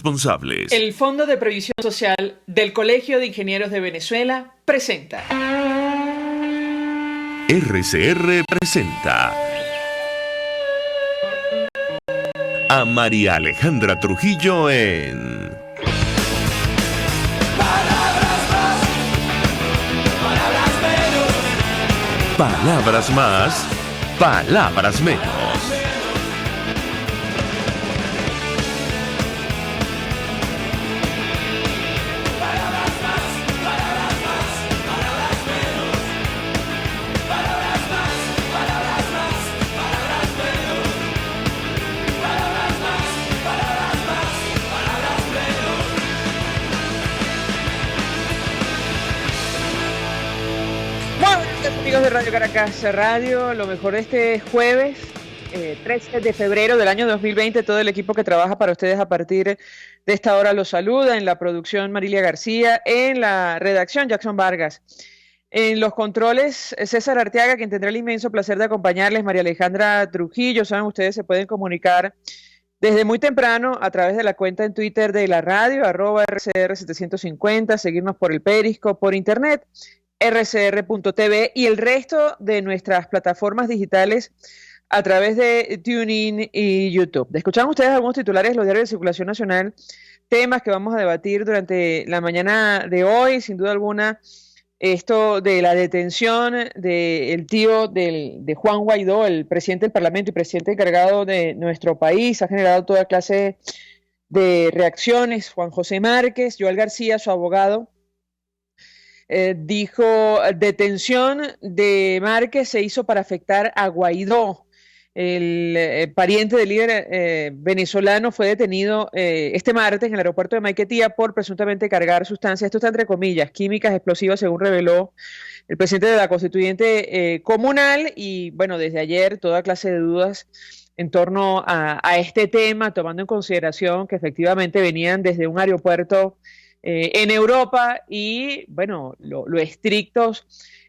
responsables. El Fondo de Previsión Social del Colegio de Ingenieros de Venezuela presenta. RCR presenta a María Alejandra Trujillo en Palabras más, palabras menos. Palabras más, palabras menos. Amigos de Radio Caracas Radio, lo mejor de este jueves 13 de febrero del año 2020, todo el equipo que trabaja para ustedes a partir de esta hora los saluda. En la producción Marilia García, en la redacción Jackson Vargas, en los controles César Arteaga, quien tendrá el inmenso placer de acompañarles, María Alejandra Trujillo. Saben, ustedes se pueden comunicar desde muy temprano a través de la cuenta en Twitter de la radio, @RCR750, seguirnos por el Periscope, por internet, rcr.tv y el resto de nuestras plataformas digitales a través de TuneIn y YouTube. Escucharon ustedes algunos titulares de los diarios de circulación nacional, temas que vamos a debatir durante la mañana de hoy, sin duda alguna, esto de la detención del tío de Juan Guaidó, el presidente del Parlamento y presidente encargado de nuestro país, ha generado toda clase de reacciones. Juan José Márquez, Joel García, su abogado, dijo: detención de Márquez se hizo para afectar a Guaidó. El pariente del líder venezolano fue detenido este martes en el aeropuerto de Maiquetía por presuntamente cargar sustancias, esto está entre comillas, químicas explosivas, según reveló el presidente de la Constituyente Comunal. Y bueno, desde ayer toda clase de dudas en torno a este tema, tomando en consideración que efectivamente venían desde un aeropuerto en Europa y, bueno, lo estrictos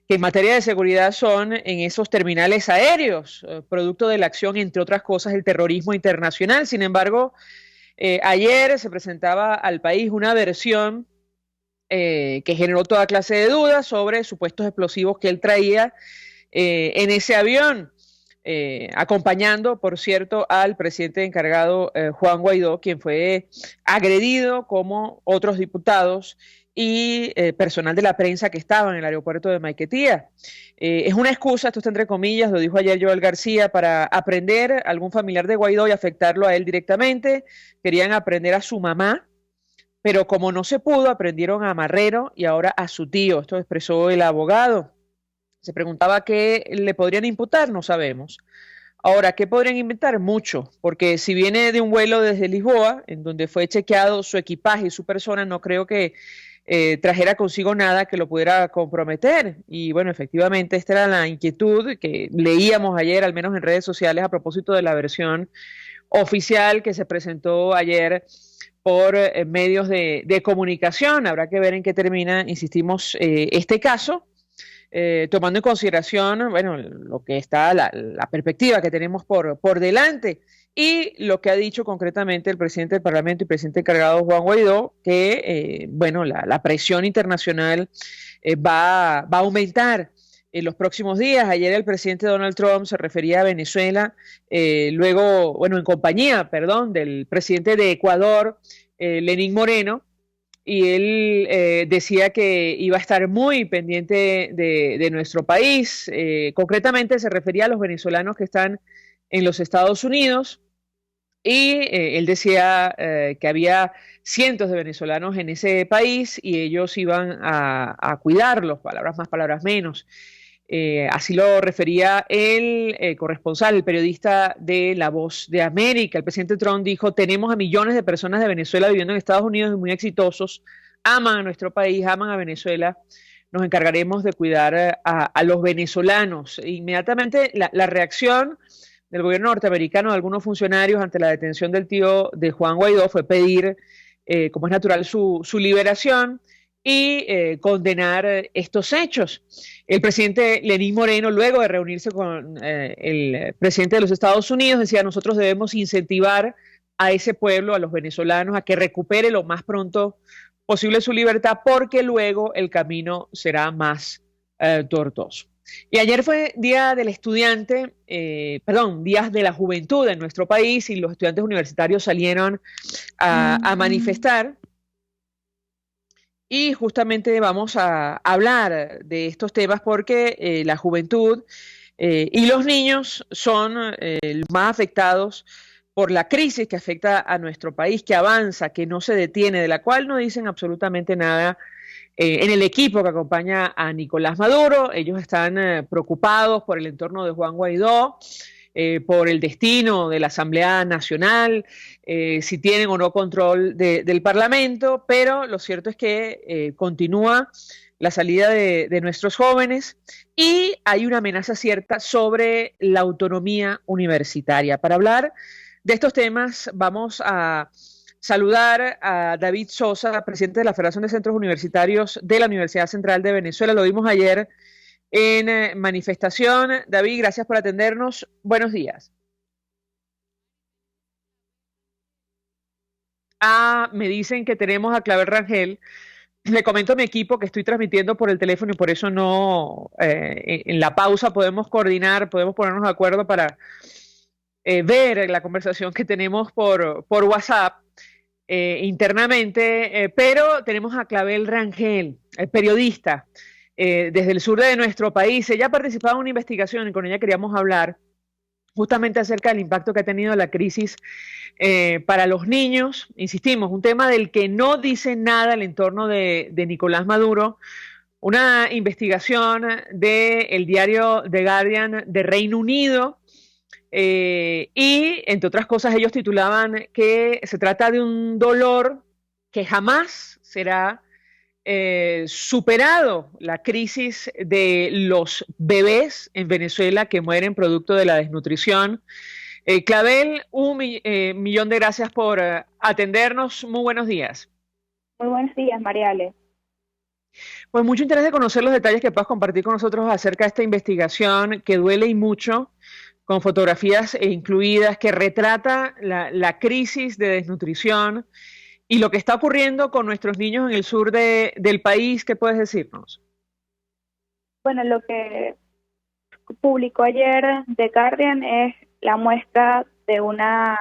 que en materia de seguridad son en esos terminales aéreos, producto de la acción, entre otras cosas, el terrorismo internacional. Sin embargo, ayer se presentaba al país una versión que generó toda clase de dudas sobre supuestos explosivos que él traía en ese avión. Acompañando, por cierto, al presidente encargado Juan Guaidó, quien fue agredido como otros diputados y personal de la prensa que estaba en el aeropuerto de Maiquetía. Es una excusa, esto está entre comillas, lo dijo ayer Joel García, para aprender a algún familiar de Guaidó y afectarlo a él directamente. Querían aprender a su mamá, pero como no se pudo, aprendieron a Marrero y ahora a su tío. Esto expresó el abogado. Se preguntaba qué le podrían imputar, no sabemos. Ahora, ¿qué podrían inventar? Mucho, porque si viene de un vuelo desde Lisboa, en donde fue chequeado su equipaje y su persona, no creo que trajera consigo nada que lo pudiera comprometer. Y bueno, efectivamente, esta era la inquietud que leíamos ayer, al menos en redes sociales, a propósito de la versión oficial que se presentó ayer por medios de comunicación. Habrá que ver en qué termina, insistimos, este caso. Tomando en consideración, bueno, lo que está, la perspectiva que tenemos por delante y lo que ha dicho concretamente el presidente del Parlamento y presidente encargado Juan Guaidó, que, bueno, la presión internacional va a aumentar en los próximos días. Ayer el presidente Donald Trump se refería a Venezuela, luego, bueno, en compañía, perdón, del presidente de Ecuador, Lenín Moreno, y él decía que iba a estar muy pendiente de nuestro país. Concretamente se refería a los venezolanos que están en los Estados Unidos y él decía que había cientos de venezolanos en ese país y ellos iban a cuidarlos, palabras más, palabras menos. Así lo refería el corresponsal, el periodista de La Voz de América. El presidente Trump dijo: tenemos a millones de personas de Venezuela viviendo en Estados Unidos y muy exitosos, aman a nuestro país, aman a Venezuela, nos encargaremos de cuidar a los venezolanos. E inmediatamente la reacción del gobierno norteamericano de algunos funcionarios ante la detención del tío de Juan Guaidó fue pedir, como es natural, su liberación y condenar estos hechos. El presidente Lenín Moreno, luego de reunirse con el presidente de los Estados Unidos, decía: nosotros debemos incentivar a ese pueblo, a los venezolanos, a que recupere lo más pronto posible su libertad, porque luego el camino será más tortuoso. Y ayer fue Día del Estudiante, Días de la Juventud en nuestro país, y los estudiantes universitarios salieron a manifestar. Y justamente vamos a hablar de estos temas porque la juventud y los niños son los más afectados por la crisis que afecta a nuestro país, que avanza, que no se detiene, de la cual no dicen absolutamente nada en el equipo que acompaña a Nicolás Maduro. Ellos están preocupados por el entorno de Juan Guaidó, por el destino de la Asamblea Nacional, si tienen o no control del Parlamento, pero lo cierto es que continúa la salida de nuestros jóvenes y hay una amenaza cierta sobre la autonomía universitaria. Para hablar de estos temas vamos a saludar a David Sosa, presidente de la Federación de Centros Universitarios de la Universidad Central de Venezuela. Lo vimos ayer en manifestación. David, gracias por atendernos. Buenos días. Me dicen que tenemos a Clavel Rangel. Le comento a mi equipo que estoy transmitiendo por el teléfono y por eso no, en la pausa podemos coordinar, podemos ponernos de acuerdo para ver la conversación que tenemos por WhatsApp internamente, pero tenemos a Clavel Rangel, periodista desde el sur de nuestro país. Ella ha participado en una investigación y con ella queríamos hablar justamente acerca del impacto que ha tenido la crisis para los niños. Insistimos, un tema del que no dice nada el entorno de Nicolás Maduro. Una investigación del diario The Guardian de Reino Unido, y entre otras cosas ellos titulaban que se trata de un dolor que jamás será superado, la crisis de los bebés en Venezuela que mueren producto de la desnutrición. Clavel, millón de gracias por atendernos. Muy buenos días. Muy buenos días, Mariale. Pues mucho interés de conocer los detalles que puedas compartir con nosotros acerca de esta investigación que duele y mucho, con fotografías incluidas, que retrata la crisis de desnutrición y lo que está ocurriendo con nuestros niños en el sur del país. ¿Qué puedes decirnos? Bueno, lo que publicó ayer The Guardian es la muestra de una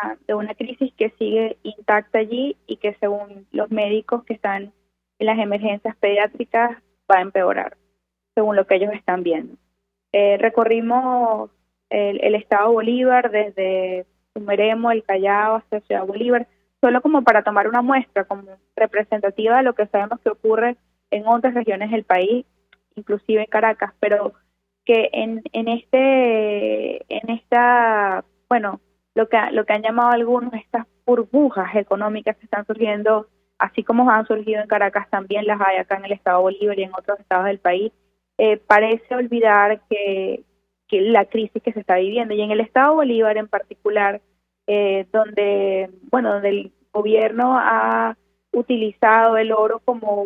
crisis que sigue intacta allí y que según los médicos que están en las emergencias pediátricas va a empeorar, según lo que ellos están viendo. Recorrimos el estado Bolívar desde Sumeremo, el Callao hasta Ciudad Bolívar, solo como para tomar una muestra como representativa de lo que sabemos que ocurre en otras regiones del país, inclusive en Caracas, pero que lo que han llamado algunos estas burbujas económicas que están surgiendo, así como han surgido en Caracas, también las hay acá en el estado Bolívar y en otros estados del país, parece olvidar que la crisis que se está viviendo, y en el estado Bolívar en particular, donde el gobierno ha utilizado el oro como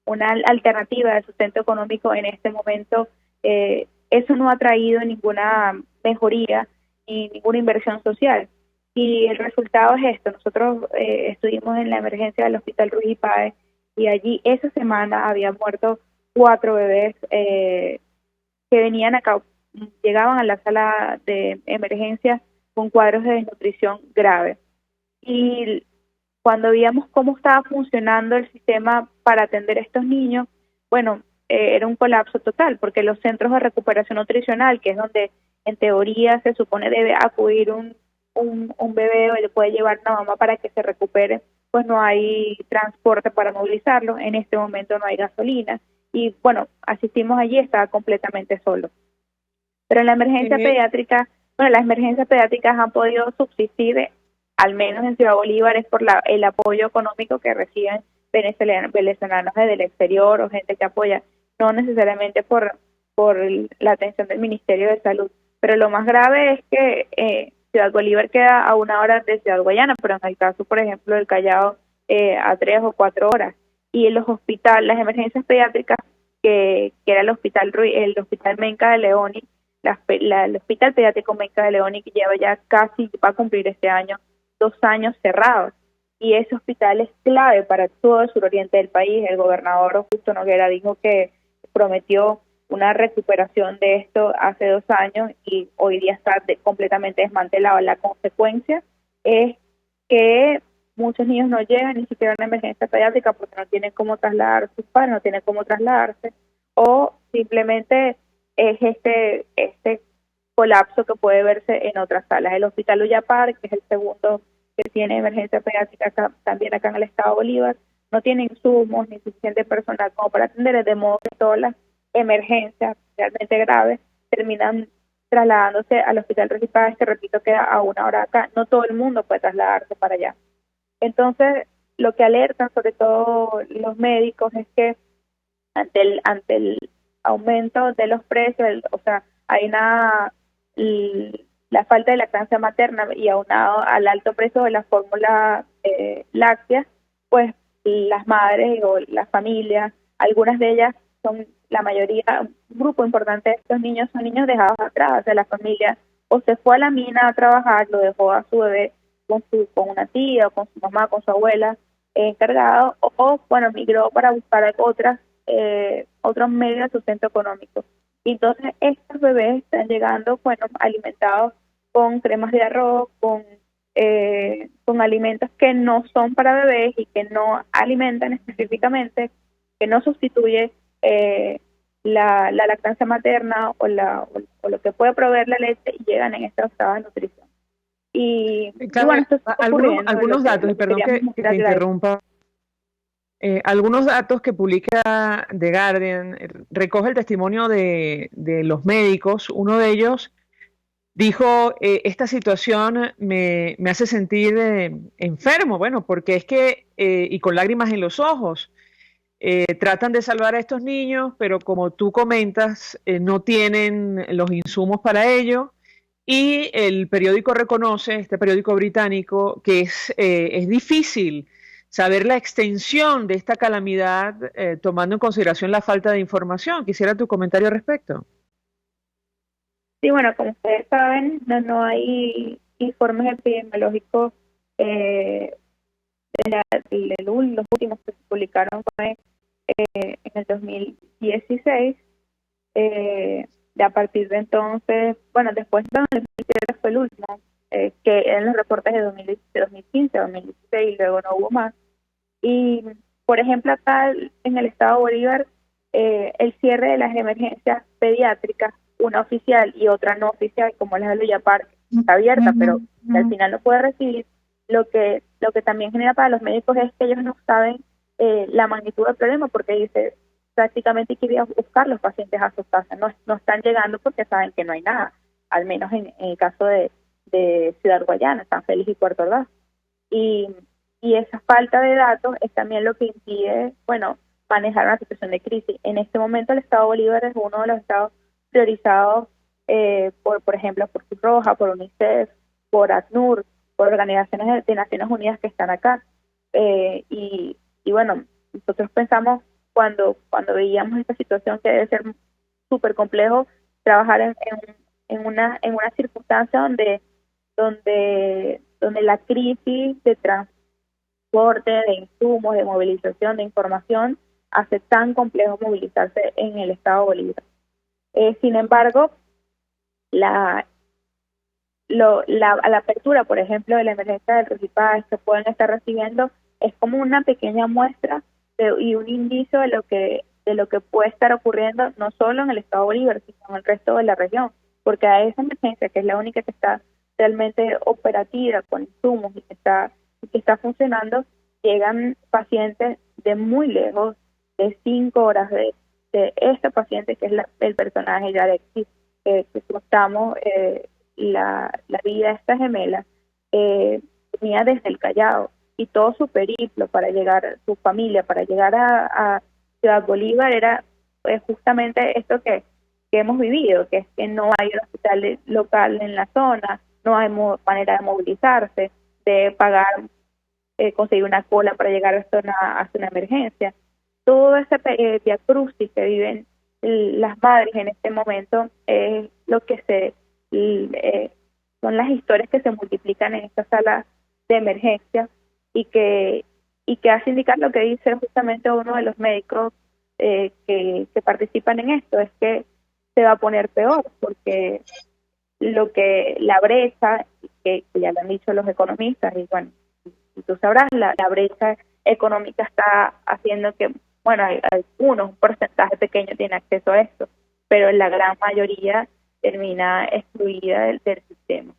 una alternativa de sustento económico en este momento, eso no ha traído ninguna mejoría ni ninguna inversión social. Y el resultado es esto. Nosotros estuvimos en la emergencia del Hospital Ruiz y Páez y allí esa semana habían muerto 4 bebés que venían acá, llegaban a la sala de emergencia con cuadros de desnutrición grave. Y cuando veíamos cómo estaba funcionando el sistema para atender a estos niños, era un colapso total, porque los centros de recuperación nutricional, que es donde en teoría se supone debe acudir un bebé o le puede llevar una mamá para que se recupere, pues no hay transporte para movilizarlo. En este momento no hay gasolina y asistimos allí, estaba completamente solo. Pero en la emergencia pediátrica, las emergencias pediátricas han podido subsistir, al menos en Ciudad Bolívar, es por el apoyo económico que reciben venezolanos desde el exterior o gente que apoya, no necesariamente por la atención del Ministerio de Salud. Pero lo más grave es que Ciudad Bolívar queda a 1 hora de Ciudad Guayana, pero en el caso, por ejemplo, del Callao, a 3 o 4 horas. Y en los hospitales, las emergencias pediátricas, que era el hospital Menca de Leoni, el hospital pediátrico Menca de Leoni, que lleva ya casi, va a cumplir este año 2 años cerrados. Y ese hospital es clave para todo el suroriente del país. El gobernador Justo Noguera dijo que prometió una recuperación de esto hace 2 años y hoy día está completamente desmantelado. La consecuencia es que muchos niños no llegan ni siquiera a una emergencia pediátrica porque no tienen cómo trasladar a sus padres, no tienen cómo trasladarse, o simplemente es este colapso que puede verse en otras salas. El Hospital Uyapar, que es el segundo que tiene emergencia pediátrica también acá en el estado Bolívar, no tiene insumos ni suficiente personal como para atender, de modo que todas las emergencias realmente graves terminan trasladándose al Hospital Regis Páez, que repito queda a 1 hora acá. No todo el mundo puede trasladarse para allá. Entonces, lo que alertan sobre todo los médicos es que ante el aumento de los precios, o sea, hay la falta de lactancia materna y aunado al alto precio de la fórmula láctea, pues las madres o las familias, algunas de ellas son la mayoría, un grupo importante de estos niños son niños dejados atrás. O sea, la familia o se fue a la mina a trabajar, lo dejó a su bebé con una tía o con su mamá, con su abuela encargado, o bueno, migró para buscar otros medios de sustento económico. Entonces estos bebés están llegando, bueno, alimentados con cremas de arroz, con alimentos que no son para bebés y que no alimentan específicamente, que no sustituye la lactancia materna o lo que puede proveer la leche, y llegan en este estado de nutrición. Y bueno, esto está algunos datos, y perdón que te interrumpa. Algunos datos que publica The Guardian recoge el testimonio de los médicos. Uno de ellos dijo, esta situación me hace sentir enfermo, bueno, porque es que, y con lágrimas en los ojos, tratan de salvar a estos niños, pero como tú comentas, no tienen los insumos para ello, y el periódico reconoce, este periódico británico, que es difícil saber la extensión de esta calamidad, tomando en consideración la falta de información. Quisiera tu comentario al respecto. Sí, bueno, como ustedes saben, no hay informes epidemiológicos. Los últimos que se publicaron fue en el 2016. A partir de entonces, bueno, después de 2017 fue el último, que eran los reportes de 2015, 2016, y luego no hubo más. Y, por ejemplo, acá en el estado Bolívar, el cierre de las emergencias pediátricas, una oficial y otra no oficial, como la de Uyapar, está abierta, pero que al final no puede recibir, lo que también genera para los médicos es que ellos no saben la magnitud del problema, porque dice, prácticamente hay que ir a buscar los pacientes a sus casas, no están llegando porque saben que no hay nada, al menos en el caso de Ciudad Guayana, San Félix y Puerto Ordaz. Y esa falta de datos es también lo que impide, bueno, manejar una situación de crisis. En este momento el estado Bolívar es uno de los estados priorizados por ejemplo, por Cruz Roja, por UNICEF, por ACNUR, por organizaciones de Naciones Unidas que están acá. Y bueno, nosotros pensamos cuando veíamos esta situación que debe ser súper complejo trabajar en una circunstancia donde la crisis de transporte, de insumos, de movilización, de información, hace tan complejo movilizarse en el estado Bolívar. Sin embargo, la apertura, por ejemplo, de la emergencia del Regis Páez que pueden estar recibiendo es como una pequeña muestra y un indicio de lo que puede estar ocurriendo no solo en el estado Bolívar, sino en el resto de la región, porque a esa emergencia, que es la única que está realmente operativa con insumos y que está funcionando, llegan pacientes de muy lejos, de 5 horas de este paciente, que es el personaje de Alexis, que contamos la vida de esta gemela, venía desde el Callao, y todo su periplo para llegar, su familia, para llegar a Ciudad Bolívar era justamente esto que hemos vivido, que es que no hay un hospital local en la zona, no hay manera de movilizarse, de pagar, conseguir una cola para llegar hasta una emergencia. Todo ese viacrucis que viven las madres en este momento es lo que son las historias que se multiplican en esta sala de emergencia y que hace indicar lo que dice justamente uno de los médicos que participan en esto, es que se va a poner peor, porque la brecha, que ya lo han dicho los economistas, y bueno, y tú sabrás, la brecha económica está haciendo que, bueno, un porcentaje pequeño tiene acceso a esto, pero la gran mayoría termina excluida del sistema.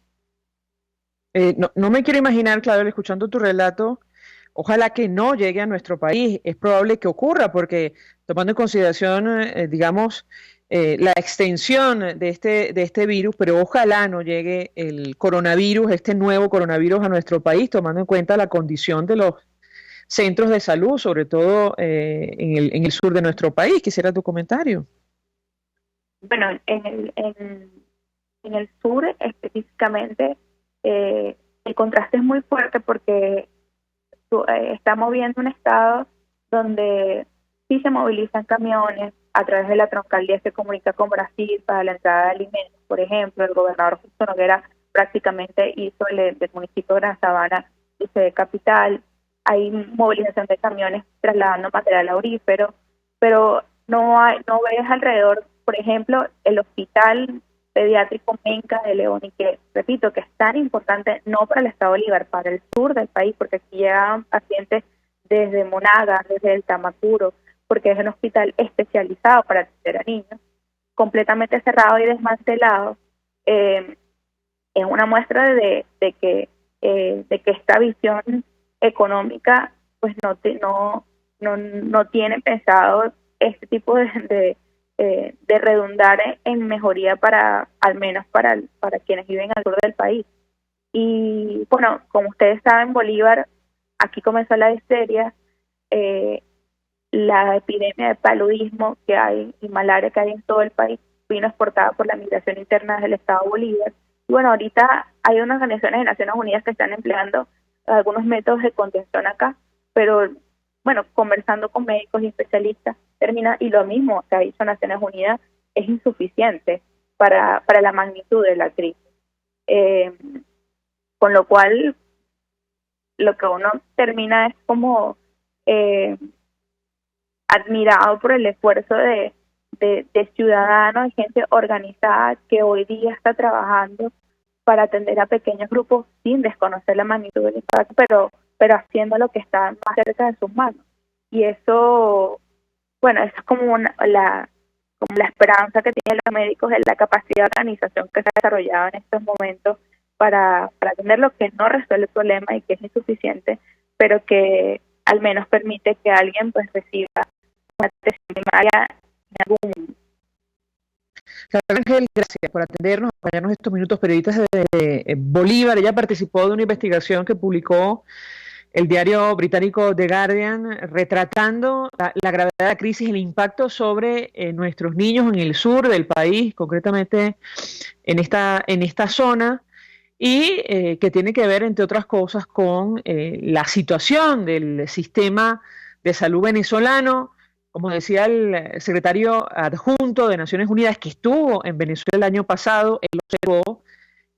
No me quiero imaginar, Claudia, escuchando tu relato, ojalá que no llegue a nuestro país. Es probable que ocurra porque, tomando en consideración, digamos, la extensión de este virus, pero ojalá no llegue el coronavirus, este nuevo coronavirus a nuestro país, tomando en cuenta la condición de los centros de salud, sobre todo en el sur de nuestro país. Quisiera tu comentario. Bueno, en el sur específicamente, el contraste es muy fuerte porque estamos viendo un estado donde sí se movilizan camiones a través de la troncal 10 que comunica con Brasil para la entrada de alimentos. Por ejemplo, el gobernador Justo Noguera prácticamente hizo del municipio de Gran Sabana su sede capital. Hay movilización de camiones trasladando material aurífero, pero no ves alrededor, por ejemplo, el hospital pediátrico Menca de León, y que, repito, que es tan importante no para el estado Bolívar, para el sur del país, porque aquí llegan pacientes desde Monagas, desde el Tamacuro, porque es un hospital especializado para atender a niños, completamente cerrado y desmantelado. Es una muestra de que esta visión económica pues no tiene pensado este tipo de redundar en mejoría para, al menos para quienes viven al sur del país. Y bueno, como ustedes saben, Bolívar, aquí comenzó la difteria, la epidemia de paludismo que hay y malaria que hay en todo el país vino exportada por la migración interna del estado Bolívar. Y bueno, ahorita hay unas organizaciones de Naciones Unidas que están empleando algunos métodos de contención acá, pero bueno, conversando con médicos y especialistas, y lo mismo que ha dicho Naciones Unidas, es insuficiente para la magnitud de la crisis. Con lo cual, lo que uno termina es como admirado por el esfuerzo de ciudadanos y gente organizada que hoy día está trabajando para atender a pequeños grupos sin desconocer la magnitud del impacto, pero haciendo lo que está más cerca de sus manos. Y eso, bueno, eso es como la esperanza que tienen los médicos de la capacidad de organización que se ha desarrollado en estos momentos para atender lo que no resuelve el problema y que es insuficiente, pero que al menos permite que alguien pues reciba una atención primaria en algún momento. Ángel, gracias por atendernos, acompañarnos estos minutos. Periodistas de Bolívar. Ella participó de una investigación que publicó el diario británico The Guardian, retratando la gravedad de la crisis, el impacto sobre nuestros niños en el sur del país, concretamente en esta zona, y que tiene que ver, entre otras cosas, con la situación del sistema de salud venezolano. Como decía el secretario adjunto de Naciones Unidas, que estuvo en Venezuela el año pasado, él observó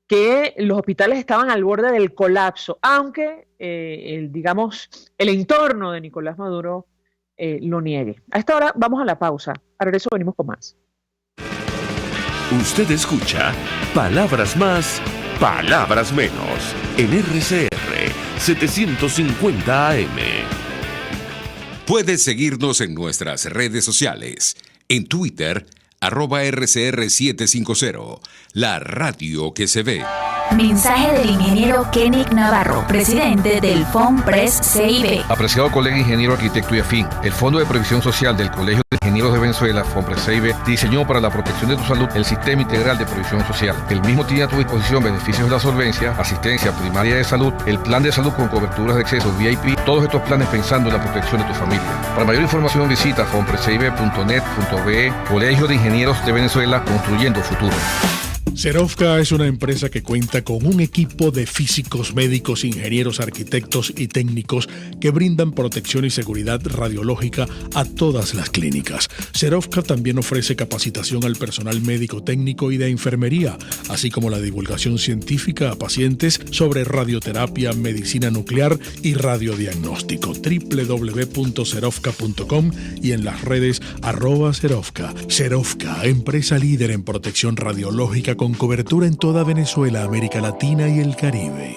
que los hospitales estaban al borde del colapso, aunque el entorno de Nicolás Maduro lo niegue. A esta hora vamos a la pausa. A regreso venimos con más. Usted escucha Palabras Más, Palabras Menos en RCR 750 AM. Puedes seguirnos en nuestras redes sociales. En Twitter, @RCR750, la radio que se ve. Mensaje del ingeniero Kenick Navarro, presidente del FONPRES CIB. Apreciado colega ingeniero, arquitecto y afín, el Fondo de Previsión Social del Colegio de Ingenieros de Venezuela, FONPRES CIB, diseñó para la protección de tu salud el Sistema Integral de Previsión Social. El mismo tiene a tu disposición beneficios de la solvencia, asistencia primaria de salud, el plan de salud con coberturas de acceso VIP, todos estos planes pensando en la protección de tu familia. Para mayor información visita fonprescib.net.be. Colegio de Ingenieros de Venezuela, construyendo futuro. Serovka es una empresa que cuenta con un equipo de físicos, médicos, ingenieros, arquitectos y técnicos que brindan protección y seguridad radiológica a todas las clínicas. Serovka también ofrece capacitación al personal médico, técnico y de enfermería, así como la divulgación científica a pacientes sobre radioterapia, medicina nuclear y radiodiagnóstico. www.serovka.com y en las redes @Serovka. Serovka, empresa líder en protección radiológica con cobertura en toda Venezuela, América Latina y el Caribe.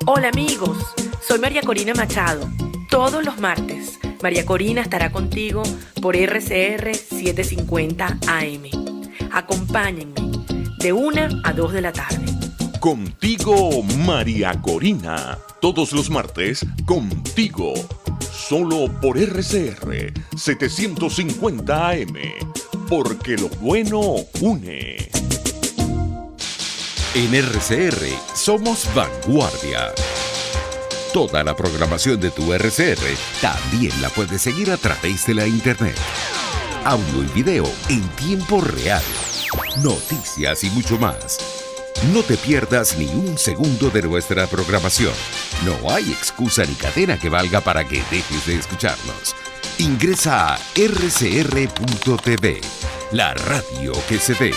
Hola amigos, soy María Corina Machado. Todos los martes, María Corina estará contigo por RCR 750 AM. Acompáñenme de 1 a 2 de la tarde. Contigo, María Corina. Todos los martes, contigo. Solo por RCR 750 AM. Porque lo bueno une. En RCR somos vanguardia. Toda la programación de tu RCR también la puedes seguir a través de la internet. Audio y video en tiempo real. Noticias y mucho más. No te pierdas ni un segundo de nuestra programación. No hay excusa ni cadena que valga para que dejes de escucharnos. Ingresa a rcr.tv, la radio que se ve.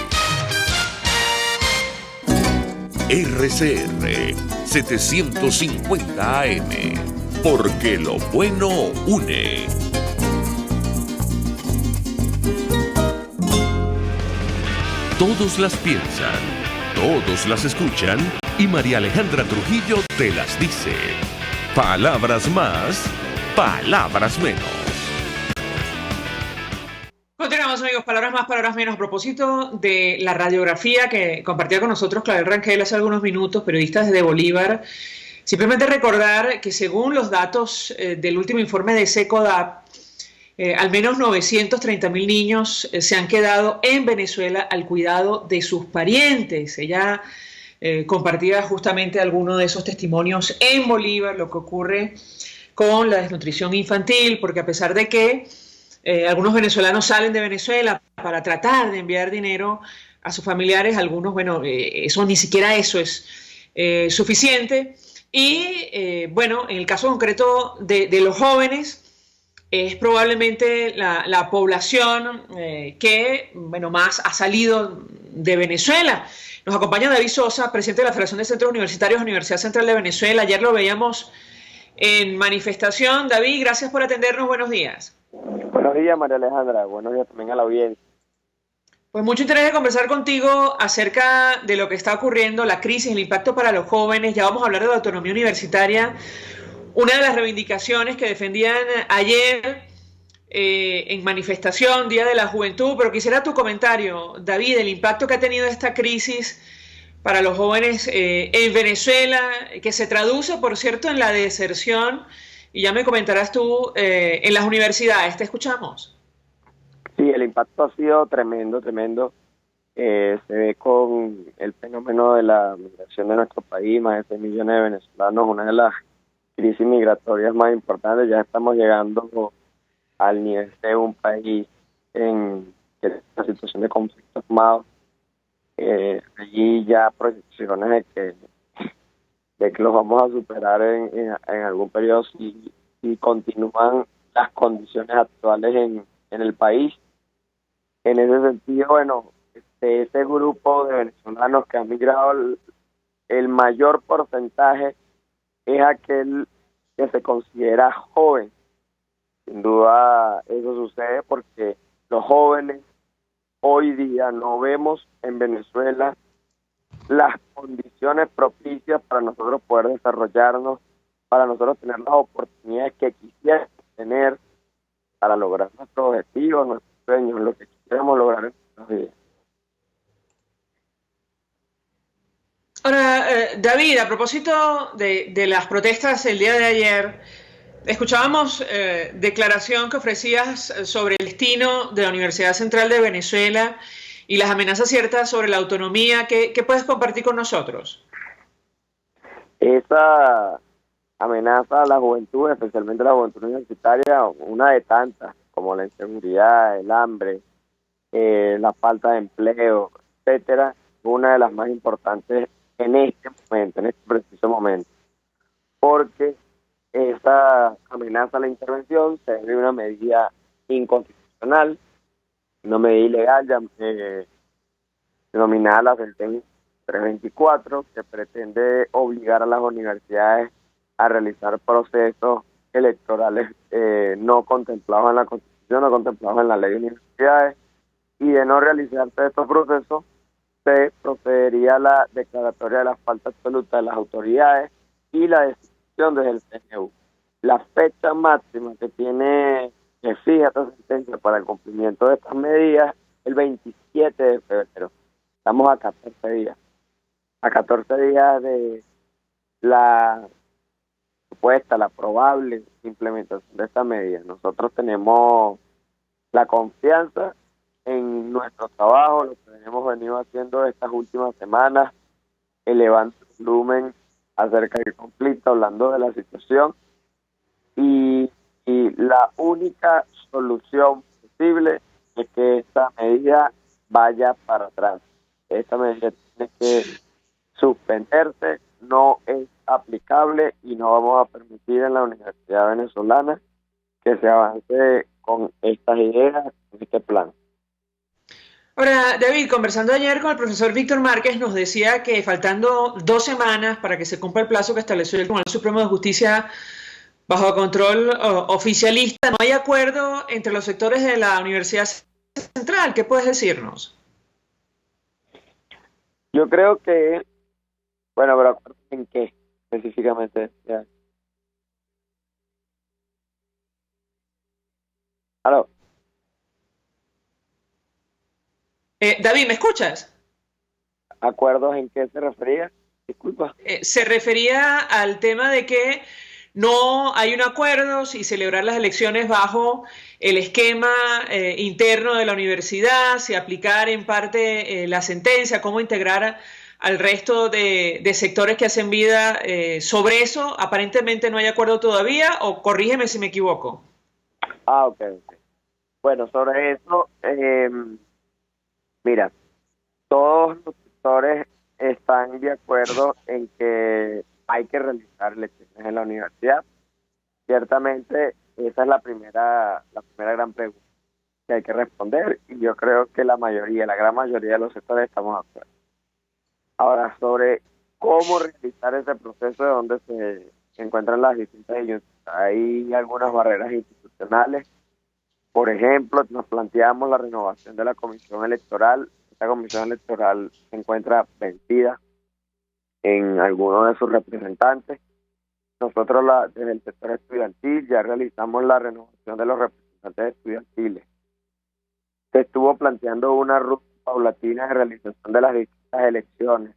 RCR 750 AM. Porque lo bueno une. Todos las piensan, todos las escuchan y María Alejandra Trujillo te las dice. Palabras más, palabras menos. Continuamos, amigos, palabras más, palabras menos. A propósito de la radiografía que compartía con nosotros Clavel Rangel hace algunos minutos, periodista desde Bolívar, simplemente recordar que según los datos del último informe de SECODAP, al menos 930.000 niños se han quedado en Venezuela al cuidado de sus parientes. Ella compartía justamente algunos de esos testimonios en Bolívar, lo que ocurre con la desnutrición infantil, porque a pesar de que algunos venezolanos salen de Venezuela para tratar de enviar dinero a sus familiares, algunos, bueno, eso ni siquiera eso es suficiente. Y bueno, en el caso concreto de los jóvenes, es probablemente la población que, bueno, más ha salido de Venezuela. Nos acompaña David Sosa, presidente de la Federación de Centros Universitarios, Universidad Central de Venezuela. Ayer lo veíamos en manifestación. David, gracias por atendernos. Buenos días. Buenos días, María Alejandra. Buenos días también a la audiencia. Pues mucho interés de conversar contigo acerca de lo que está ocurriendo, la crisis, el impacto para los jóvenes. Ya vamos a hablar de la autonomía universitaria. Una de las reivindicaciones que defendían ayer en manifestación, Día de la Juventud, pero quisiera tu comentario, David, el impacto que ha tenido esta crisis para los jóvenes en Venezuela, que se traduce, por cierto, en la deserción, y ya me comentarás tú en las universidades. Te escuchamos. Sí, el impacto ha sido tremendo, tremendo. Se ve con el fenómeno de la migración de nuestro país, más de 6 millones de venezolanos, una de las crisis migratorias más importantes. Ya estamos llegando al nivel de un país en una situación de conflicto armado. Allí ya proyecciones de que los vamos a superar en algún periodo si continúan las condiciones actuales en el país. En ese sentido, bueno, ese grupo de venezolanos que han migrado, el mayor porcentaje es aquel que se considera joven. Sin duda eso sucede porque los jóvenes hoy día no vemos en Venezuela las condiciones propicias para nosotros poder desarrollarnos, para nosotros tener las oportunidades que quisiéramos tener para lograr nuestros objetivos, nuestros sueños, lo que quisiéramos lograr en nuestras vidas. Ahora, David, a propósito de las protestas el día de ayer, escuchábamos declaración que ofrecías sobre el destino de la Universidad Central de Venezuela y las amenazas ciertas sobre la autonomía. ¿Qué puedes compartir con nosotros? Esa amenaza a la juventud, especialmente a la juventud universitaria, una de tantas, como la inseguridad, el hambre, la falta de empleo, etcétera, una de las más importantes en este momento, en este preciso momento, porque esa amenaza a la intervención se debe a una medida inconstitucional, una medida ilegal denominada la sentencia 324, que pretende obligar a las universidades a realizar procesos electorales no contemplados en la Constitución, no contemplados en la ley de universidades, y de no realizarse estos procesos se procedería a la declaratoria de la falta absoluta de las autoridades y la destitución desde el CNU. La fecha máxima que fija esta sentencia para el cumplimiento de estas medidas el 27 de febrero. Estamos a 14 días. A 14 días de la supuesta, la probable implementación de esta medida. Nosotros tenemos la confianza en nuestro trabajo, lo que hemos venido haciendo estas últimas semanas, elevando el volumen acerca del conflicto, hablando de la situación, y la única solución posible es que esta medida vaya para atrás. Esta medida tiene que suspenderse, no es aplicable y no vamos a permitir en la Universidad Venezolana que se avance con estas ideas, con este plan. Ahora, David, conversando ayer con el profesor Víctor Márquez, nos decía que faltando 2 semanas para que se cumpla el plazo que estableció el Tribunal Supremo de Justicia bajo control oficialista, no hay acuerdo entre los sectores de la Universidad Central. ¿Qué puedes decirnos? Yo creo que, bueno, pero ¿en qué específicamente? Ya. ¿Aló? David, ¿me escuchas? ¿Acuerdos en qué se refería? Disculpa. Se refería al tema de que no hay un acuerdo si celebrar las elecciones bajo el esquema interno de la universidad, si aplicar en parte la sentencia, cómo integrar al resto de sectores que hacen vida sobre eso. Aparentemente no hay acuerdo todavía, o corrígeme si me equivoco. Ok. Bueno, sobre eso, mira, todos los sectores están de acuerdo en que hay que realizar elecciones en la universidad. Ciertamente, esa es la primera gran pregunta que hay que responder, y yo creo que la gran mayoría de los sectores estamos de acuerdo. Ahora, sobre cómo realizar ese proceso de donde se encuentran las distintas instituciones, hay algunas barreras institucionales. Por ejemplo, nos planteamos la renovación de la comisión electoral. Esta comisión electoral se encuentra vencida en algunos de sus representantes. Nosotros desde el sector estudiantil ya realizamos la renovación de los representantes estudiantiles. Se estuvo planteando una ruta paulatina de realización de las distintas elecciones,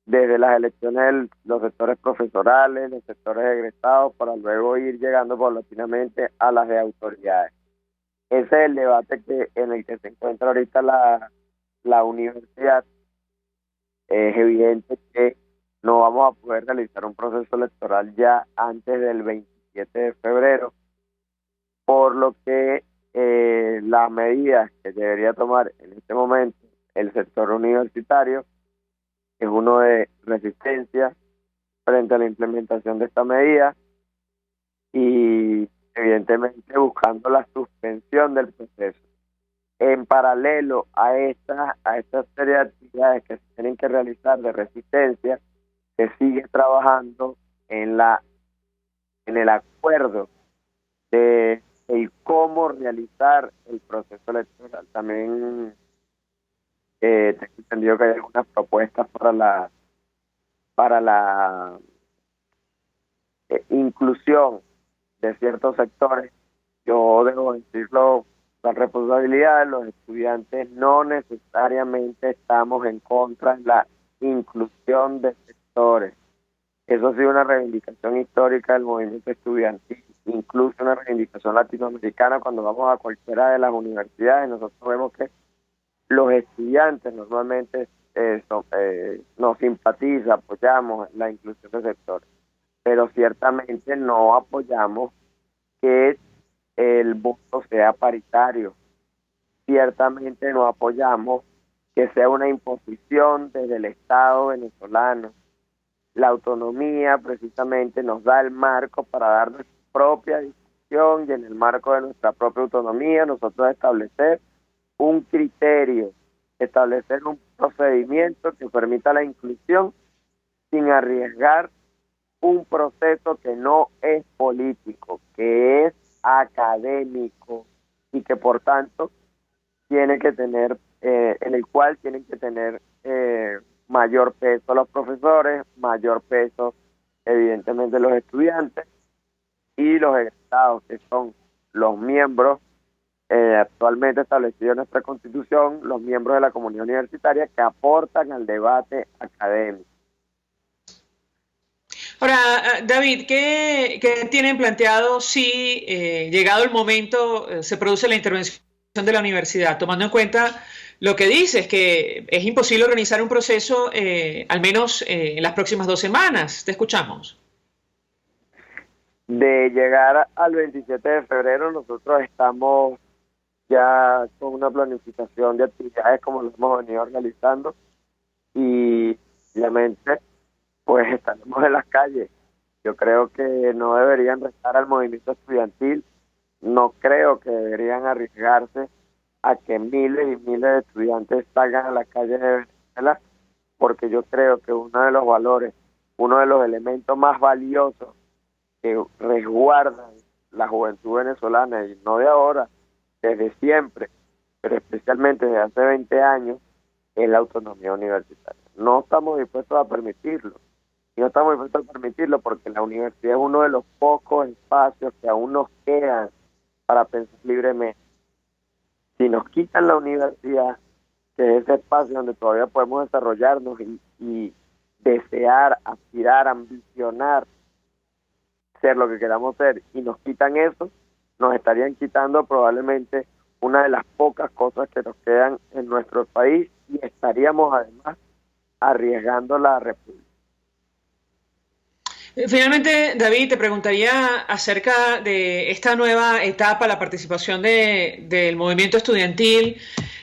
desde las elecciones de los sectores profesorales, los sectores egresados, para luego ir llegando paulatinamente a las de autoridades. Ese es el debate en el que se encuentra ahorita la universidad. Es evidente que no vamos a poder realizar un proceso electoral ya antes del 27 de febrero, por lo que las medidas que debería tomar en este momento el sector universitario es uno de resistencia frente a la implementación de esta medida y evidentemente buscando la suspensión del proceso. En paralelo a esta serie de actividades que se tienen que realizar de resistencia, se sigue trabajando en el acuerdo de cómo realizar el proceso electoral. También tengo entendido que hay algunas propuestas para la inclusión de ciertos sectores. Yo debo decirlo, la responsabilidad de los estudiantes, no necesariamente estamos en contra de la inclusión de sectores. Eso ha sido una reivindicación histórica del movimiento estudiantil, incluso una reivindicación latinoamericana. Cuando vamos a cualquiera de las universidades, nosotros vemos que los estudiantes normalmente nos simpatiza, apoyamos la inclusión de sectores, pero ciertamente no apoyamos que el voto sea paritario. Ciertamente no apoyamos que sea una imposición desde el Estado venezolano. La autonomía precisamente nos da el marco para dar nuestra propia discusión y en el marco de nuestra propia autonomía nosotros establecer un criterio, establecer un procedimiento que permita la inclusión sin arriesgar un proceso que no es político, que es académico y que por tanto tiene que tener, en el cual tienen que tener mayor peso los profesores, mayor peso evidentemente los estudiantes y los egresados, que son los miembros actualmente establecidos en nuestra Constitución, los miembros de la comunidad universitaria que aportan al debate académico. Ahora, David, ¿qué tienen planteado si, llegado el momento, se produce la intervención de la universidad, tomando en cuenta lo que dices, que es imposible organizar un proceso, al menos en las próximas 2 semanas? Te escuchamos. De llegar al 27 de febrero, nosotros estamos ya con una planificación de actividades como lo hemos venido realizando y obviamente pues estaremos en las calles. Yo creo que no deberían restar al movimiento estudiantil, no creo que deberían arriesgarse a que miles y miles de estudiantes salgan a las calles de Venezuela, porque yo creo que uno de los valores, uno de los elementos más valiosos que resguardan la juventud venezolana, y no de ahora, desde siempre, pero especialmente desde hace 20 años, es la autonomía universitaria. No estamos dispuestos a permitirlo. Y no estamos dispuestos a permitirlo porque la universidad es uno de los pocos espacios que aún nos quedan para pensar libremente. Si nos quitan la universidad, que es ese espacio donde todavía podemos desarrollarnos y desear, aspirar, ambicionar, ser lo que queramos ser, y nos quitan eso, nos estarían quitando probablemente una de las pocas cosas que nos quedan en nuestro país y estaríamos además arriesgando la república. Finalmente, David, te preguntaría acerca de esta nueva etapa, la participación del movimiento estudiantil.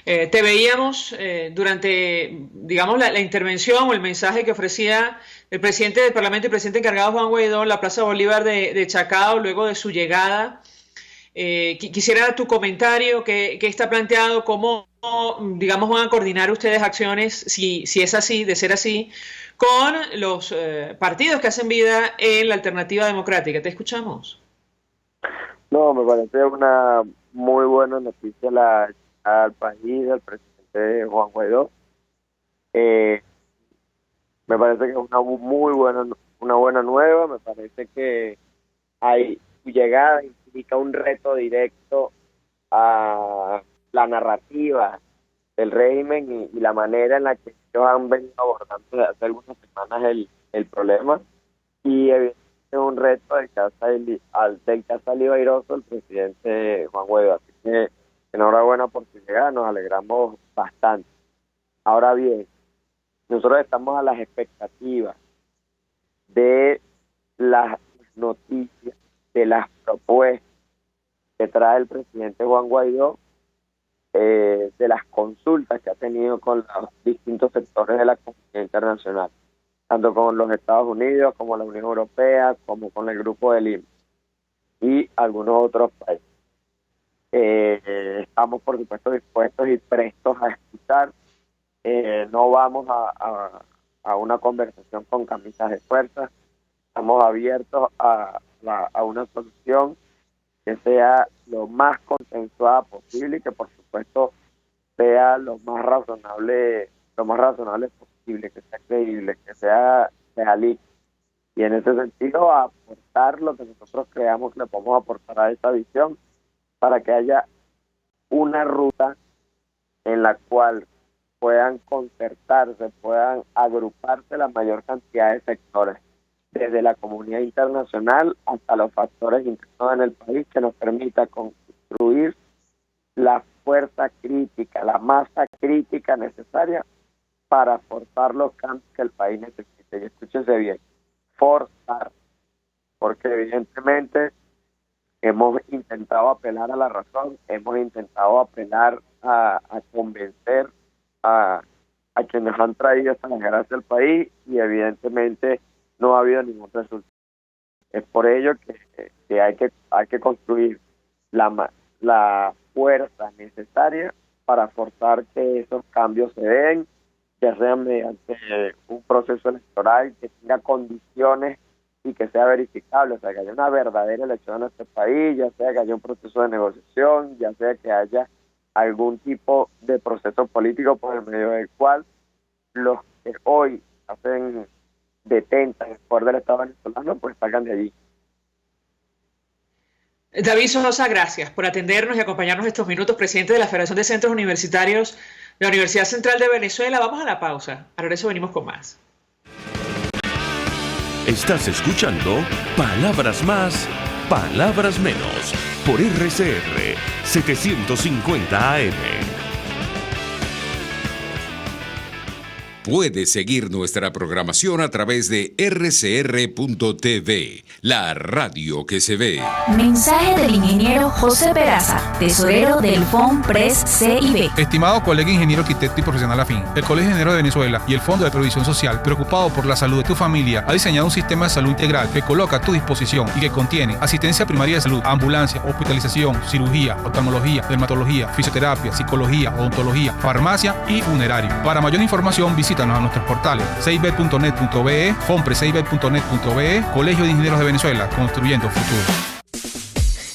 Te veíamos durante, digamos, la intervención o el mensaje que ofrecía el presidente del Parlamento y presidente encargado Juan Guaidó en la Plaza Bolívar de Chacao luego de su llegada. Quisiera tu comentario, qué está planteado, cómo, digamos, van a coordinar ustedes acciones, si es así, de ser así, con los partidos que hacen vida en la alternativa democrática. ¿Te escuchamos? No, me parece una muy buena noticia al país, al presidente Juan Guaidó. Me parece que es una buena nueva. Me parece que su llegada implica un reto directo a la narrativa del régimen y la manera en la que ellos han venido abordando desde hace algunas semanas el problema, y evidentemente es un reto del que ha salido airoso el presidente Juan Guaidó. Así que enhorabuena por su llegada, nos alegramos bastante. Ahora bien, nosotros estamos a las expectativas de las noticias, de las propuestas que trae el presidente Juan Guaidó, de las consultas que ha tenido con los distintos sectores de la comunidad internacional, tanto con los Estados Unidos como la Unión Europea, como con el Grupo de Lima y algunos otros países. Estamos, por supuesto, dispuestos y prestos a escuchar. No vamos a una conversación con camisas de fuerza. Estamos abiertos a una solución que sea lo más consensuada posible y que, por supuesto, sea lo más razonable posible, que sea creíble, que sea realista. Y en ese sentido, aportar lo que nosotros creamos que le podemos aportar a esta visión para que haya una ruta en la cual puedan concertarse, puedan agruparse la mayor cantidad de sectores, desde la comunidad internacional hasta los factores internos en el país, que nos permita construir la fuerza crítica, la masa crítica necesaria para forzar los cambios que el país necesita. Y escúchese bien, forzar, porque evidentemente hemos intentado apelar a la razón, hemos intentado apelar a convencer a quienes han traído esta desgracia al país y evidentemente no ha habido ningún resultado. Es por ello que hay que construir la fuerza necesaria para forzar que esos cambios se den, ya sea mediante un proceso electoral que tenga condiciones y que sea verificable, o sea, que haya una verdadera elección en este país, ya sea que haya un proceso de negociación, ya sea que haya algún tipo de proceso político por el medio del cual los que hoy detentan el poder del Estado venezolano, pues salgan de allí. David Sosa, gracias por atendernos y acompañarnos estos minutos, presidente de la Federación de Centros Universitarios de la Universidad Central de Venezuela. Vamos a la pausa. Ahora eso venimos con más. Estás escuchando Palabras Más, Palabras Menos por RCR 750 AM. Puedes seguir nuestra programación a través de rcr.tv, la radio que se ve. Mensaje del ingeniero José Peraza, tesorero del FOMPRES CIB. Estimado colega ingeniero, arquitecto y profesional afín, el Colegio de Ingenieros de Venezuela y el Fondo de Previsión Social, preocupado por la salud de tu familia, ha diseñado un sistema de salud integral que coloca a tu disposición y que contiene asistencia primaria de salud, ambulancia, hospitalización, cirugía, oftalmología, dermatología, fisioterapia, psicología, odontología, farmacia y funerario. Para mayor información, visítanos a nuestros portales cib.net.be, fomprescib.net.be, Colegio de Ingenieros de Venezuela, construyendo futuro.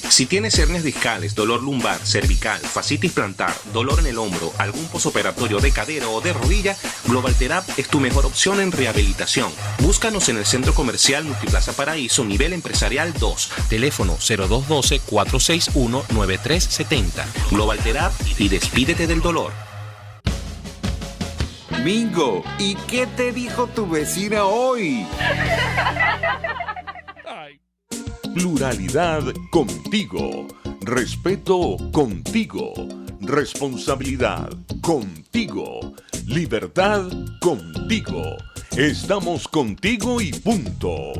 Si tienes hernias discales, dolor lumbar, cervical, fascitis plantar, dolor en el hombro, algún posoperatorio de cadera o de rodilla, Global Therap es tu mejor opción en rehabilitación. Búscanos en el Centro Comercial Multiplaza Paraíso, nivel empresarial 2, teléfono 0212-461-9370. Global Therap y despídete del dolor. Mingo, ¿y qué te dijo tu vecina hoy? Pluralidad contigo. Respeto contigo. Responsabilidad contigo. Libertad contigo. Estamos contigo y punto.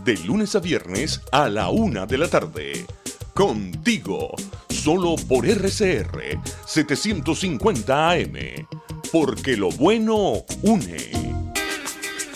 De lunes a viernes a la 1 de la tarde. Contigo. Solo por RCR 750 AM. Porque lo bueno une.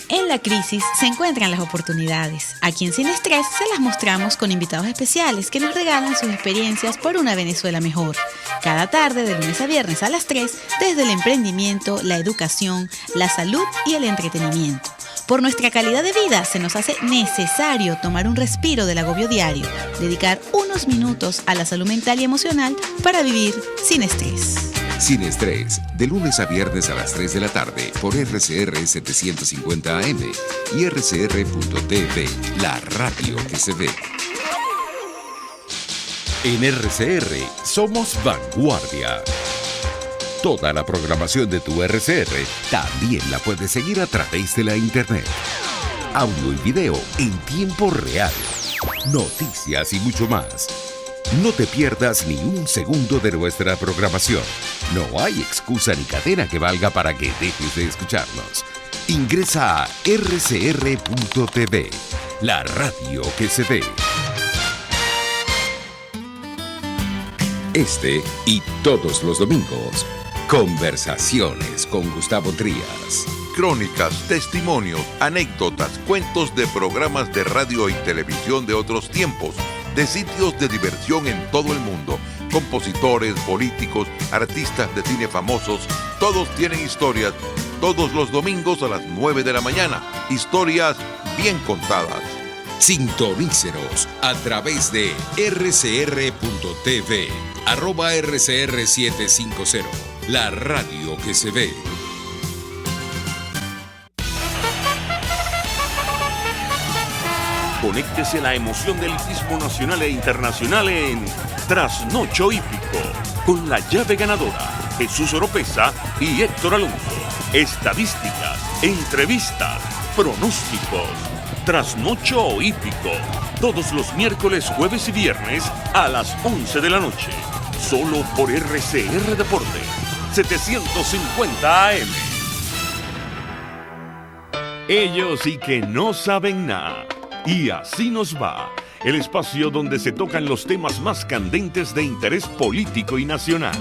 En la crisis se encuentran las oportunidades. Aquí en Sin Estrés se las mostramos con invitados especiales que nos regalan sus experiencias por una Venezuela mejor. Cada tarde, de lunes a viernes a las 3, desde el emprendimiento, la educación, la salud y el entretenimiento. Por nuestra calidad de vida se nos hace necesario tomar un respiro del agobio diario, dedicar unos minutos a la salud mental y emocional para vivir sin estrés. Sin Estrés, de lunes a viernes a las 3 de la tarde por RCR 750 AM y rcr.tv, la radio que se ve. En RCR somos vanguardia. Toda la programación de tu RCR también la puedes seguir a través de la internet. Audio y video en tiempo real. Noticias y mucho más. No te pierdas ni un segundo de nuestra programación. No hay excusa ni cadena que valga para que dejes de escucharnos. Ingresa a rcr.tv, la radio que se ve. Este y todos los domingos, conversaciones con Gustavo Trías. Crónicas, testimonios, anécdotas, cuentos de programas de radio y televisión de otros tiempos, de sitios de diversión en todo el mundo, compositores, políticos, artistas de cine famosos, todos tienen historias, todos los domingos a las 9 de la mañana, historias bien contadas. Sintonícenos a través de rcr.tv, @rcr750, la radio que se ve. Conéctese a la emoción del hippismo nacional e internacional en Trasnocho Hípico, con la llave ganadora, Jesús Oropesa y Héctor Alonso. Estadísticas, entrevistas, pronósticos. Trasnocho Hípico, todos los miércoles, jueves y viernes a las 11 de la noche. Solo por RCR Deporte, 750 AM. Ellos sí que no saben nada. Y así nos va, el espacio donde se tocan los temas más candentes de interés político y nacional.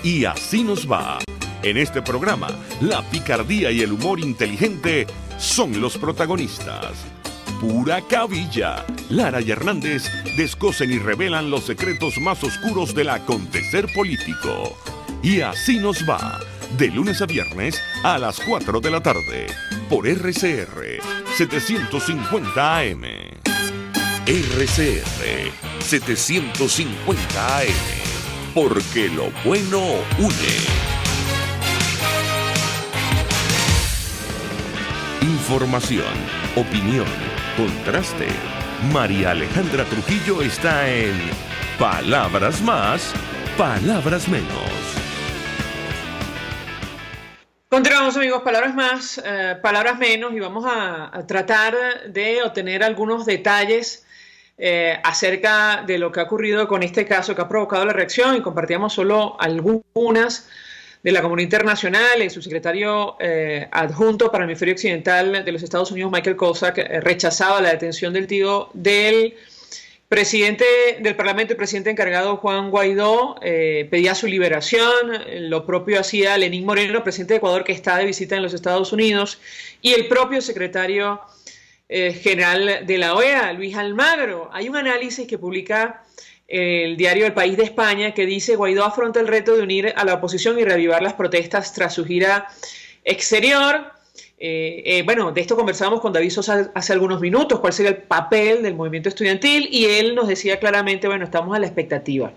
Y así nos va, En este programa, la picardía y el humor inteligente son los protagonistas. Pura cabilla. Lara y Hernández descosen y revelan los secretos más oscuros del acontecer político. Y así nos va, de lunes a viernes a las 4 de la tarde, por RCR 750 AM. RCR 750 AM, porque lo bueno une. Información, opinión, contraste. María Alejandra Trujillo está en Palabras Más, Palabras Menos. Continuamos, amigos, palabras más, palabras menos, y vamos a tratar de obtener algunos detalles acerca de lo que ha ocurrido con este caso que ha provocado la reacción, y compartíamos solo algunas de la comunidad internacional. El subsecretario adjunto para el hemisferio occidental de los Estados Unidos, Michael Kozak, rechazaba la detención del tío del presidente del Parlamento, el presidente encargado Juan Guaidó, pedía su liberación. Lo propio hacía Lenín Moreno, presidente de Ecuador, que está de visita en los Estados Unidos, y el propio secretario general de la OEA, Luis Almagro. Hay un análisis que publica el diario El País de España que dice: Guaidó afronta el reto de unir a la oposición y reavivar las protestas tras su gira exterior. Bueno, de esto conversábamos con David Sosa hace algunos minutos, cuál sería el papel del movimiento estudiantil, y él nos decía claramente, bueno, estamos a la expectativa.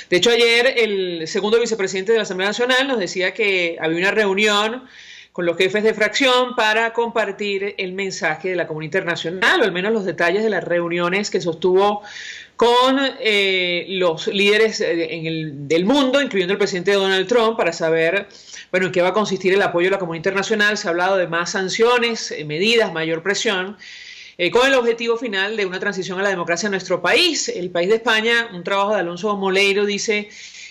De hecho, ayer el segundo vicepresidente de la Asamblea Nacional nos decía que había una reunión con los jefes de fracción para compartir el mensaje de la comunidad internacional, o al menos los detalles de las reuniones que sostuvo con los líderes del mundo, incluyendo el presidente Donald Trump, para saber, bueno, en qué va a consistir el apoyo de la comunidad internacional. Se ha hablado de más sanciones, medidas, mayor presión, con el objetivo final de una transición a la democracia en nuestro país. El País de España, un trabajo de Alonso Moleiro, dice: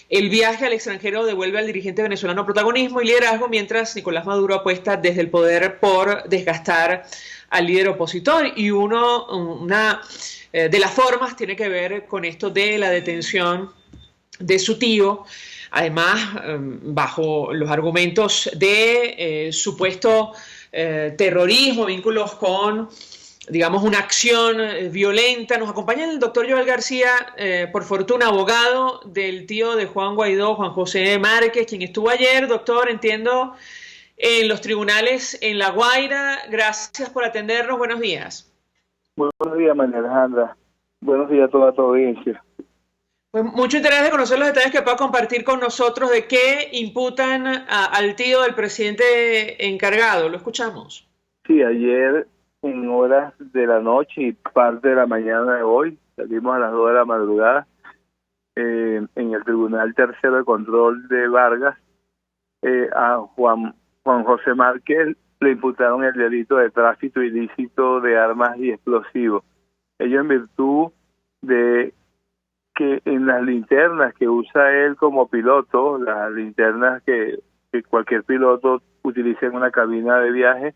el viaje al extranjero devuelve al dirigente venezolano protagonismo y liderazgo, mientras Nicolás Maduro apuesta desde el poder por desgastar al líder opositor. Y una de las formas tiene que ver con esto de la detención de su tío, además bajo los argumentos de supuesto terrorismo, vínculos con, digamos, una acción violenta. Nos acompaña el doctor Joel García, por fortuna, abogado del tío de Juan Guaidó, Juan José Márquez, quien estuvo ayer, doctor, entiendo, en los tribunales en La Guaira. Gracias por atendernos, buenos días. Buenos días, María Alejandra. Buenos días a toda tu audiencia. Pues mucho interés de conocer los detalles que pueda compartir con nosotros de qué imputan al tío del presidente encargado. Lo escuchamos. Sí, ayer en horas de la noche y parte de la mañana de hoy, salimos a las 2 de la madrugada, en el Tribunal Tercero de Control de Vargas, a Juan José Márquez le imputaron el delito de tráfico ilícito de armas y explosivos. Ello en virtud de que en las linternas que usa él como piloto, las linternas que cualquier piloto utiliza en una cabina de viaje,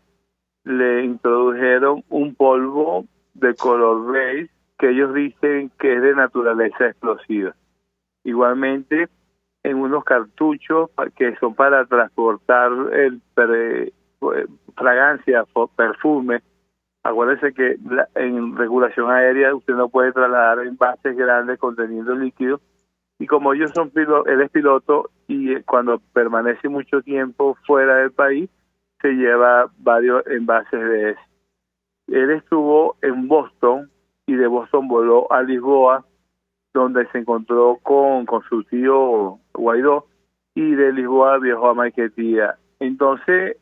le introdujeron un polvo de color beige que ellos dicen que es de naturaleza explosiva. Igualmente, en unos cartuchos que son para transportar fragancia, perfume. Acuérdense que en regulación aérea usted no puede trasladar envases grandes conteniendo líquidos, y como ellos son él es piloto, y cuando permanece mucho tiempo fuera del país se lleva varios envases de eso. Él estuvo en Boston y de Boston voló a Lisboa, donde se encontró con su tío Guaidó, y de Lisboa viajó a Maiquetía. Entonces,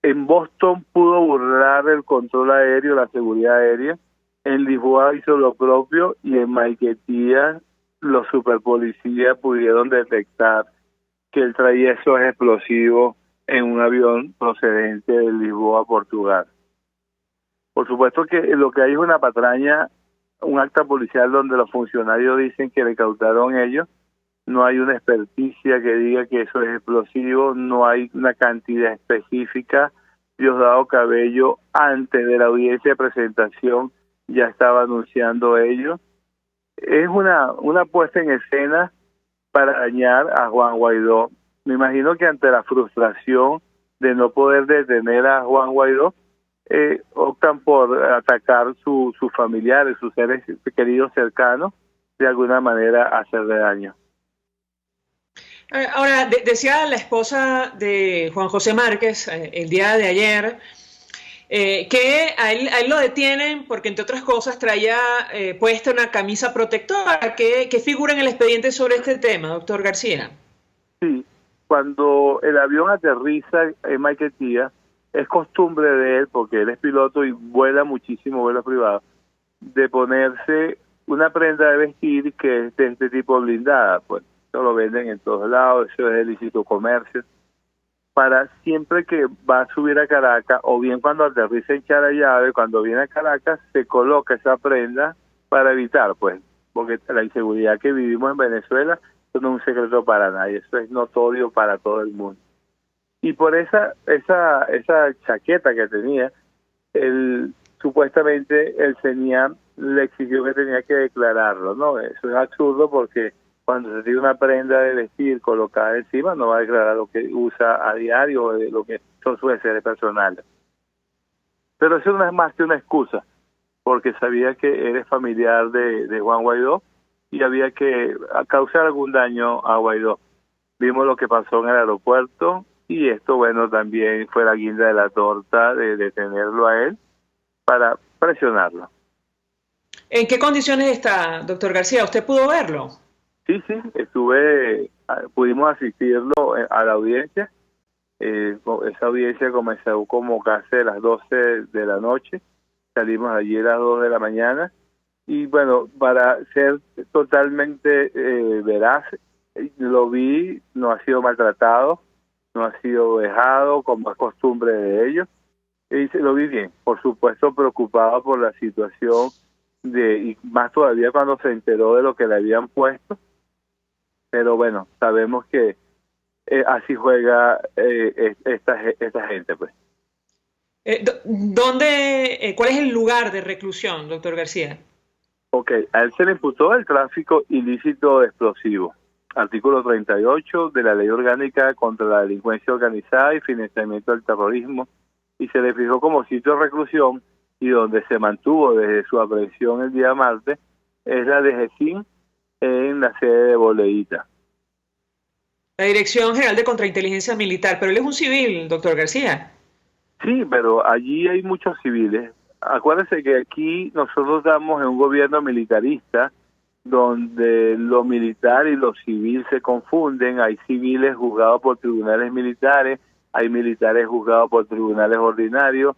en Boston pudo burlar el control aéreo, la seguridad aérea. En Lisboa hizo lo propio, y en Maiquetía los superpolicías pudieron detectar que él traía esos explosivos en un avión procedente de Lisboa, Portugal. Por supuesto que lo que hay es una patraña, un acta policial donde los funcionarios dicen que le incautaron ellos. No hay una experticia que diga que eso es explosivo, no hay una cantidad específica. Diosdado Cabello, antes de la audiencia de presentación, ya estaba anunciando ello. Es una puesta en escena para dañar a Juan Guaidó. Me imagino que ante la frustración de no poder detener a Juan Guaidó, optan por atacar sus familiares, sus seres queridos cercanos, de alguna manera hacerle daño. Ahora, decía la esposa de Juan José Márquez el día de ayer que a él lo detienen porque, entre otras cosas, traía puesta una camisa protectora. ¿Qué figura en el expediente sobre este tema, doctor García? Sí, cuando el avión aterriza en Maiquetía, es costumbre de él, porque él es piloto y vuela muchísimo, vuelo privado, de ponerse una prenda de vestir que es de este tipo blindada, pues eso lo venden en todos lados, eso es de lícito comercio, para siempre que va a subir a Caracas, o bien cuando aterriza en Charallave, cuando viene a Caracas, se coloca esa prenda para evitar, pues, porque la inseguridad que vivimos en Venezuela, eso no es un secreto para nadie, eso es notorio para todo el mundo. Y por esa chaqueta que tenía, supuestamente el CENIAM le exigió que tenía que declararlo, ¿no? Eso es absurdo porque cuando se tiene una prenda de vestir colocada encima, no va a declarar lo que usa a diario o lo que son sus enseres personales. Pero eso no es más que una excusa, porque sabía que eres familiar de Juan Guaidó y había que causar algún daño a Guaidó. Vimos lo que pasó en el aeropuerto, y esto, bueno, también fue la guinda de la torta de detenerlo a él para presionarlo. ¿En qué condiciones está, doctor García? ¿Usted pudo verlo? Sí, pudimos asistirlo a la audiencia. Esa audiencia comenzó como casi a las 12 de la noche. Salimos allí a las 2 de la mañana. Y bueno, para ser totalmente veraz, lo vi, no ha sido maltratado, no ha sido dejado como es costumbre de ellos, y lo vi bien, por supuesto preocupado por la situación, y más todavía cuando se enteró de lo que le habían puesto, pero bueno, sabemos que así juega esta gente, pues. ¿Cuál es el lugar de reclusión, doctor García? Ok, a él se le imputó el tráfico ilícito de explosivos. Artículo 38 de la Ley Orgánica contra la Delincuencia Organizada y Financiamiento del Terrorismo, y se le fijó como sitio de reclusión, y donde se mantuvo desde su aprehensión el día martes, es la de GECIN en la sede de Boleíta. La Dirección General de Contrainteligencia Militar, pero él es un civil, doctor García. Sí, pero allí hay muchos civiles. Acuérdense que aquí nosotros estamos en un gobierno militarista, donde lo militar y lo civil se confunden. Hay civiles juzgados por tribunales militares, hay militares juzgados por tribunales ordinarios.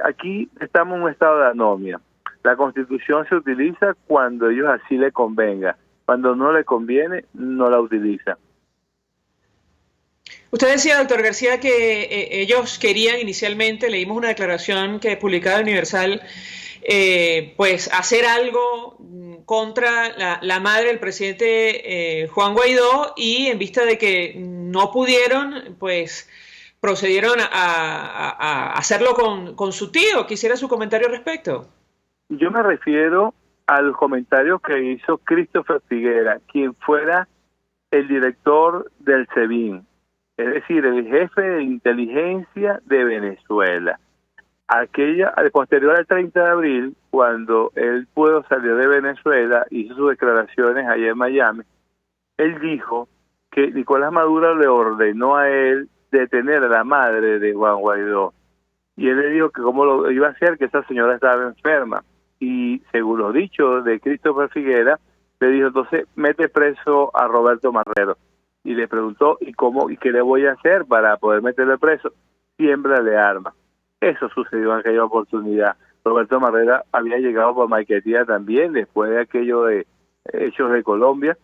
Aquí estamos en un estado de anomia. La Constitución se utiliza cuando a ellos así le convenga. Cuando no le conviene, no la utiliza. Usted decía, doctor García, que ellos querían inicialmente, leímos una declaración que publicaba el Universal, pues hacer algo contra la madre del presidente Juan Guaidó, y en vista de que no pudieron, pues procedieron a hacerlo con su tío. Quisiera su comentario al respecto. Yo me refiero al comentario que hizo Christopher Figuera, quien fuera el director del SEBIN, es decir, el jefe de inteligencia de Venezuela. Posterior al 30 de abril, cuando él pudo salir de Venezuela, hizo sus declaraciones allá en Miami, él dijo que Nicolás Maduro le ordenó a él detener a la madre de Juan Guaidó. Y él le dijo que cómo lo iba a hacer, que esa señora estaba enferma. Y según los dichos de Christopher Figuera, le dijo, entonces mete preso a Roberto Marrero. Y le preguntó, ¿y cómo y qué le voy a hacer para poder meterle preso? Siémbrale armas. Eso sucedió en aquella oportunidad. Roberto Marrero había llegado por Maiquetía también, después de aquello de hechos de Colombia,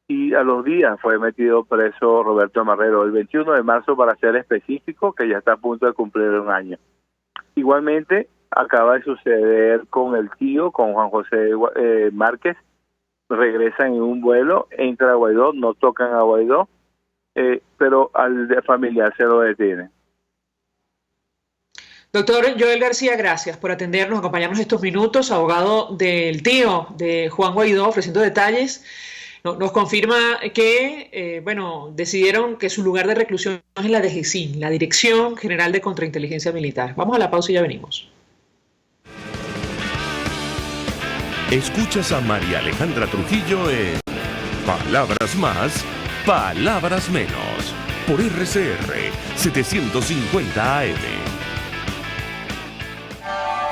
y a los días fue metido preso Roberto Marrero, el 21 de marzo para ser específico, que ya está a punto de cumplir un año. Igualmente, acaba de suceder con el tío, con Juan José Márquez. Regresan en un vuelo, entra a Guaidó, no tocan a Guaidó, pero al familiar se lo detiene. Doctor Joel García, gracias por atendernos, acompañarnos estos minutos, abogado del tío de Juan Guaidó, ofreciendo detalles nos confirma que, decidieron que su lugar de reclusión es la DGCIN, la Dirección General de Contrainteligencia Militar. Vamos a la pausa y ya venimos. Escuchas a María Alejandra Trujillo en Palabras Más, Palabras Menos, por RCR 750 AM.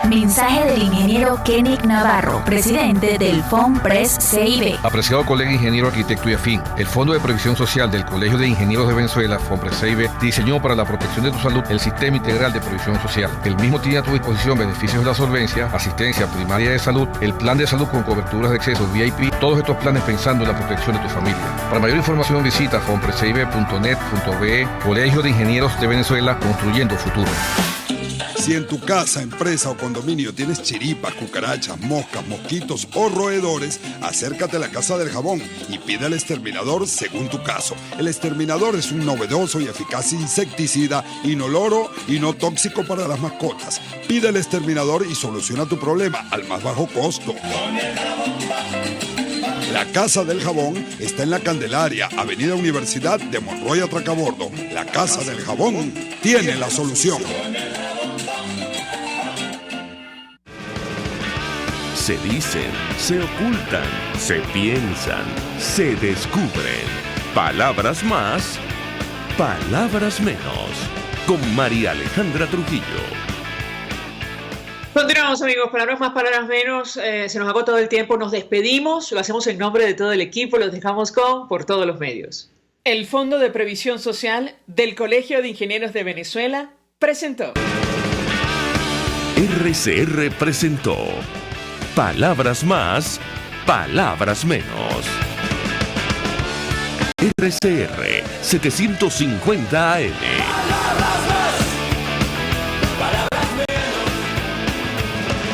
Mensaje del ingeniero Kenick Navarro, presidente del FOMPRES CIB. Apreciado colega ingeniero, arquitecto y afín, el Fondo de Previsión Social del Colegio de Ingenieros de Venezuela, FOMPRES CIB, diseñó para la protección de tu salud el Sistema Integral de Previsión Social. El mismo tiene a tu disposición beneficios de la solvencia, asistencia primaria de salud, el plan de salud con coberturas de acceso VIP, todos estos planes pensando en la protección de tu familia. Para mayor información visita fomprescibe.net.be, Colegio de Ingenieros de Venezuela, construyendo futuro. Si en tu casa, empresa o condominio tienes chiripas, cucarachas, moscas, mosquitos o roedores, acércate a la Casa del Jabón y pide el exterminador según tu caso. El exterminador es un novedoso y eficaz insecticida inoloro y no tóxico para las mascotas. Pide el exterminador y soluciona tu problema al más bajo costo. La Casa del Jabón está en la Candelaria, Avenida Universidad de Monroy Atracabordo. La Casa del Jabón tiene la solución. Se dicen, se ocultan, se piensan, se descubren. Palabras más, palabras menos. Con María Alejandra Trujillo. Continuamos, amigos. Palabras más, palabras menos. Se nos agotó el tiempo. Nos despedimos. Lo hacemos en nombre de todo el equipo. Los dejamos por todos los medios. El Fondo de Previsión Social del Colegio de Ingenieros de Venezuela presentó. RCR presentó Palabras más, palabras menos. RCR 750 AM.